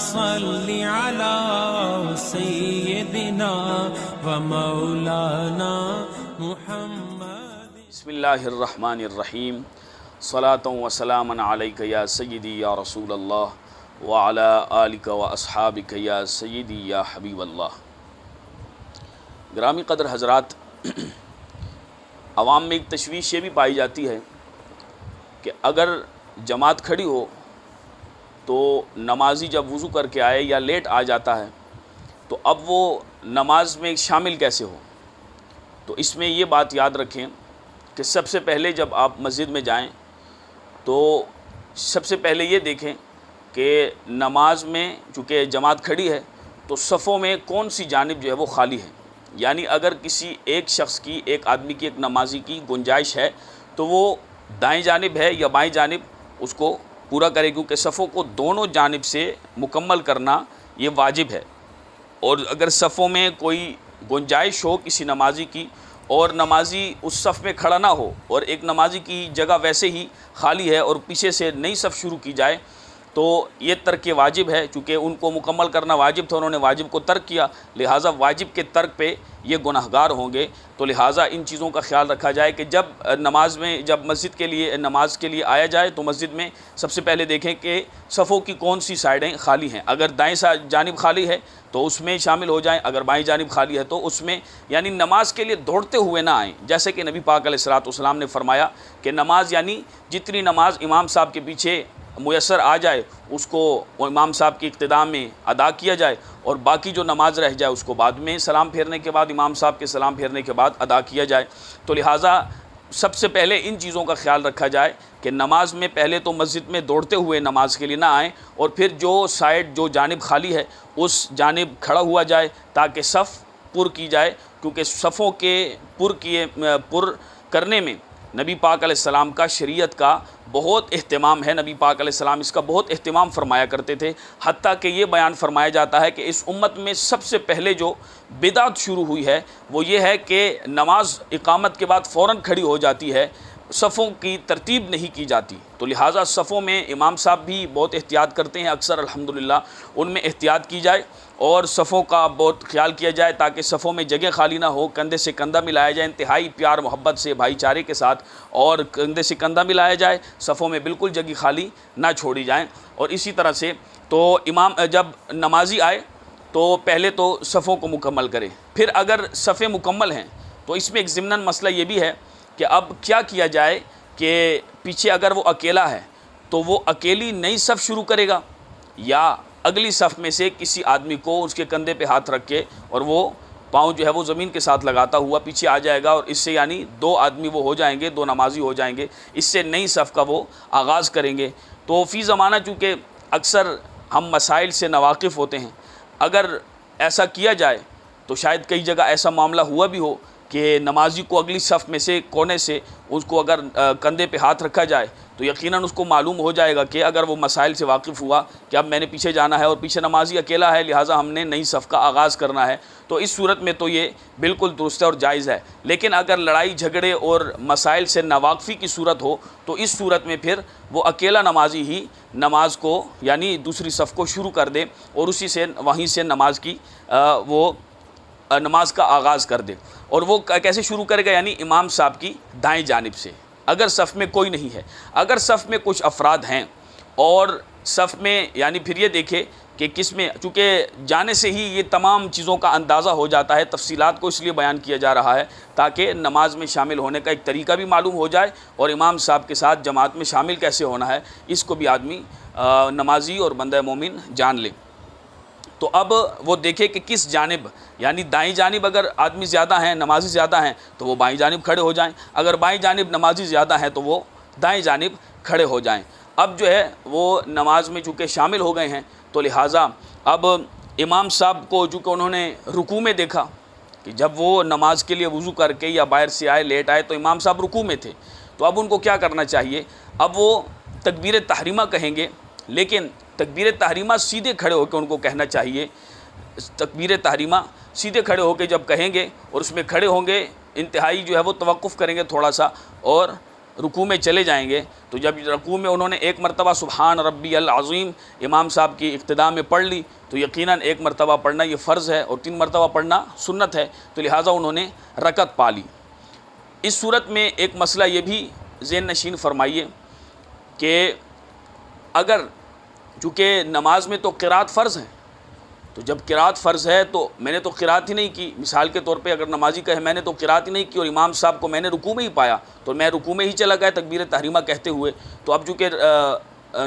صل على سيدنا ومولانا محمد. بسم اللہ الرحمن الرحیم. صلاۃ و سلام علیک یا سیدی یا رسول اللہ وعلی آلک و اصحابک یا سیدی یا حبیب اللہ. گرامی قدر حضرات، عوام میں ایک تشویش یہ بھی پائی جاتی ہے کہ اگر جماعت کھڑی ہو تو نمازی جب وضو کر کے آئے یا لیٹ آ جاتا ہے تو اب وہ نماز میں شامل کیسے ہو. تو اس میں یہ بات یاد رکھیں کہ سب سے پہلے جب آپ مسجد میں جائیں تو سب سے پہلے یہ دیکھیں کہ نماز میں چونکہ جماعت کھڑی ہے تو صفوں میں کون سی جانب جو ہے وہ خالی ہے. یعنی اگر کسی ایک شخص کی، ایک آدمی کی، ایک نمازی کی گنجائش ہے تو وہ دائیں جانب ہے یا بائیں جانب اس کو پورا کرے، کیونکہ صفوں کو دونوں جانب سے مکمل کرنا یہ واجب ہے. اور اگر صفوں میں کوئی گنجائش ہو کسی نمازی کی اور نمازی اس صف میں کھڑا نہ ہو اور ایک نمازی کی جگہ ویسے ہی خالی ہے اور پیچھے سے نئی صف شروع کی جائے تو یہ ترک واجب ہے. چونکہ ان کو مکمل کرنا واجب تھا، انہوں نے واجب کو ترک کیا، لہٰذا واجب کے ترک پہ یہ گناہگار ہوں گے. تو لہٰذا ان چیزوں کا خیال رکھا جائے کہ جب مسجد کے لیے نماز کے لیے آیا جائے تو مسجد میں سب سے پہلے دیکھیں کہ صفوں کی کون سی سائڈیں خالی ہیں. اگر دائیں جانب خالی ہے تو اس میں شامل ہو جائیں، اگر بائیں جانب خالی ہے تو اس میں، یعنی نماز کے لیے دوڑتے ہوئے نہ آئیں. جیسے کہ نبی پاک علیہ الصلوۃ نے فرمایا کہ نماز، یعنی جتنی نماز امام صاحب کے پیچھے میسر آ جائے اس کو امام صاحب کی اقتداء میں ادا کیا جائے، اور باقی جو نماز رہ جائے اس کو بعد میں سلام پھیرنے کے بعد، امام صاحب کے سلام پھیرنے کے بعد ادا کیا جائے. تو لہٰذا سب سے پہلے ان چیزوں کا خیال رکھا جائے کہ نماز میں پہلے تو مسجد میں دوڑتے ہوئے نماز کے لیے نہ آئیں، اور پھر جو سائڈ، جو جانب خالی ہے اس جانب کھڑا ہوا جائے تاکہ صف پر کی جائے. کیونکہ صفوں کے پر کرنے میں نبی پاک علیہ السلام کا، شریعت کا بہت اہتمام ہے. نبی پاک علیہ السلام اس کا بہت اہتمام فرمایا کرتے تھے، حتیٰ کہ یہ بیان فرمایا جاتا ہے کہ اس امت میں سب سے پہلے جو بدعت شروع ہوئی ہے وہ یہ ہے کہ نماز اقامت کے بعد فوراً کھڑی ہو جاتی ہے، صفوں کی ترتیب نہیں کی جاتی. تو لہٰذا صفوں میں امام صاحب بھی بہت احتیاط کرتے ہیں اکثر، الحمدللہ ان میں احتیاط کی جائے اور صفوں کا بہت خیال کیا جائے تاکہ صفوں میں جگہ خالی نہ ہو. کندھے سے کندھا ملایا جائے انتہائی پیار محبت سے، بھائی چارے کے ساتھ، اور کندھے سے کندھا ملایا جائے، صفوں میں بالکل جگہ خالی نہ چھوڑی جائیں. اور اسی طرح سے تو جب نمازی آئے تو پہلے تو صفوں کو مکمل کرے. پھر اگر صفیں مکمل ہیں تو اس میں ایک ضمناً مسئلہ یہ بھی ہے کہ اب کیا کیا جائے کہ پیچھے اگر وہ اکیلا ہے تو وہ اکیلی نئی صف شروع کرے گا، یا اگلی صف میں سے کسی آدمی کو اس کے کندھے پہ ہاتھ رکھ کے اور وہ پاؤں جو ہے وہ زمین کے ساتھ لگاتا ہوا پیچھے آ جائے گا، اور اس سے یعنی دو آدمی وہ ہو جائیں گے، دو نمازی ہو جائیں گے، اس سے نئی صف کا وہ آغاز کریں گے. تو فی زمانہ چونکہ اکثر ہم مسائل سے ناواقف ہوتے ہیں، اگر ایسا کیا جائے تو شاید کئی جگہ ایسا معاملہ ہوا بھی ہو کہ نمازی کو اگلی صف میں سے کونے سے اس کو اگر کندھے پہ ہاتھ رکھا جائے تو یقیناً اس کو معلوم ہو جائے گا کہ اگر وہ مسائل سے واقف ہوا کہ اب میں نے پیچھے جانا ہے اور پیچھے نمازی اکیلا ہے، لہٰذا ہم نے نئی صف کا آغاز کرنا ہے، تو اس صورت میں تو یہ بالکل درست اور جائز ہے. لیکن اگر لڑائی جھگڑے اور مسائل سے ناواقفی کی صورت ہو تو اس صورت میں پھر وہ اکیلا نمازی ہی نماز کو، یعنی دوسری صف کو شروع کر دے اور وہیں سے نماز کا آغاز کر دے. اور وہ کیسے شروع کرے گا؟ یعنی امام صاحب کی دائیں جانب سے، اگر صف میں کوئی نہیں ہے. اگر صف میں کچھ افراد ہیں اور صف میں، یعنی پھر یہ دیکھے کہ کس میں، چونکہ جانے سے ہی یہ تمام چیزوں کا اندازہ ہو جاتا ہے، تفصیلات کو اس لیے بیان کیا جا رہا ہے تاکہ نماز میں شامل ہونے کا ایک طریقہ بھی معلوم ہو جائے اور امام صاحب کے ساتھ جماعت میں شامل کیسے ہونا ہے اس کو بھی آدمی نمازی اور بندہ مومن جان لے. تو اب وہ دیکھے کہ کس جانب، یعنی دائیں جانب اگر آدمی زیادہ ہیں، نمازی زیادہ ہیں تو وہ بائیں جانب کھڑے ہو جائیں، اگر بائیں جانب نمازی زیادہ ہیں تو وہ دائیں جانب کھڑے ہو جائیں. اب جو ہے وہ نماز میں چونکہ شامل ہو گئے ہیں تو لہٰذا اب امام صاحب کو چونکہ انہوں نے رکوع میں دیکھا کہ جب وہ نماز کے لیے وضو کر کے یا باہر سے آئے، لیٹ آئے تو امام صاحب رکوع میں تھے، تو اب ان کو کیا کرنا چاہیے؟ اب وہ تکبیر تحریمہ کہیں گے، لیکن تکبیر تحریمہ سیدھے کھڑے ہو کے ان کو کہنا چاہیے. تکبیر تحریمہ سیدھے کھڑے ہو کے جب کہیں گے اور اس میں کھڑے ہوں گے، انتہائی جو ہے وہ توقف کریں گے تھوڑا سا، اور رکوع میں چلے جائیں گے تو جب رکوع میں انہوں نے ایک مرتبہ سبحان ربی العظیم امام صاحب کی اقتداء میں پڑھ لی تو یقیناً ایک مرتبہ پڑھنا یہ فرض ہے اور 3 مرتبہ پڑھنا سنت ہے، تو لہٰذا انہوں نے رکعت پا لی۔ اس صورت میں ایک مسئلہ یہ بھی ذہن نشین فرمائیے کہ اگر چونکہ نماز میں تو قرات فرض ہے، تو جب قرات فرض ہے تو میں نے تو قرات ہی نہیں کی، مثال کے طور پہ اگر نمازی کہے میں نے تو قرات ہی نہیں کی اور امام صاحب کو میں نے رکوع میں ہی پایا تو میں رکوع میں ہی چلا گیا تکبیر تحریمہ کہتے ہوئے، تو اب چونکہ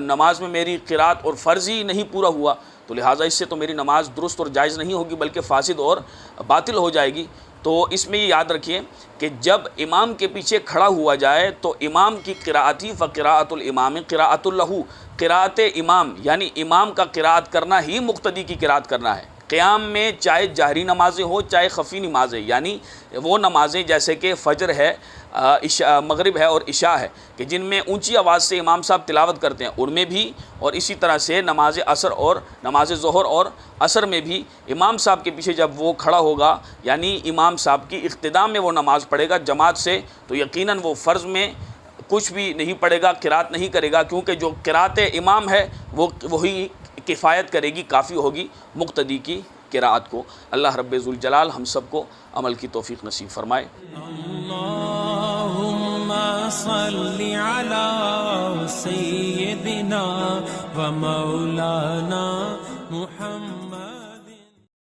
نماز میں میری قرات اور فرض ہی نہیں پورا ہوا تو لہٰذا اس سے تو میری نماز درست اور جائز نہیں ہوگی بلکہ فاسد اور باطل ہو جائے گی۔ تو اس میں یہ یاد رکھیے کہ جب امام کے پیچھے کھڑا ہوا جائے تو امام کی قراءت ہی فقراءۃ الامام قراءۃ لہ، قراءت امام یعنی امام کا قراءت کرنا ہی مقتدی کی قراءت کرنا ہے۔ قیام میں چاہے جہری نمازیں ہو چاہے خفی نمازیں، یعنی وہ نمازیں جیسے کہ فجر ہے، مغرب ہے اور عشاء ہے کہ جن میں اونچی آواز سے امام صاحب تلاوت کرتے ہیں، ان میں بھی، اور اسی طرح سے نماز عصر اور نماز ظہر اور عصر میں بھی امام صاحب کے پیچھے جب وہ کھڑا ہوگا یعنی امام صاحب کی اقتداء میں وہ نماز پڑھے گا جماعت سے تو یقیناً وہ فرض میں کچھ بھی نہیں پڑھے گا، قرات نہیں کرے گا، کیونکہ جو قرات امام ہے وہی کفایت کرے گی، کافی ہوگی مقتدی کی قرات کو۔ اللہ رب ذوالجلال ہم سب کو عمل کی توفیق نصیب فرمائے۔ اللہم صلی علی سیدنا و مولانا محمد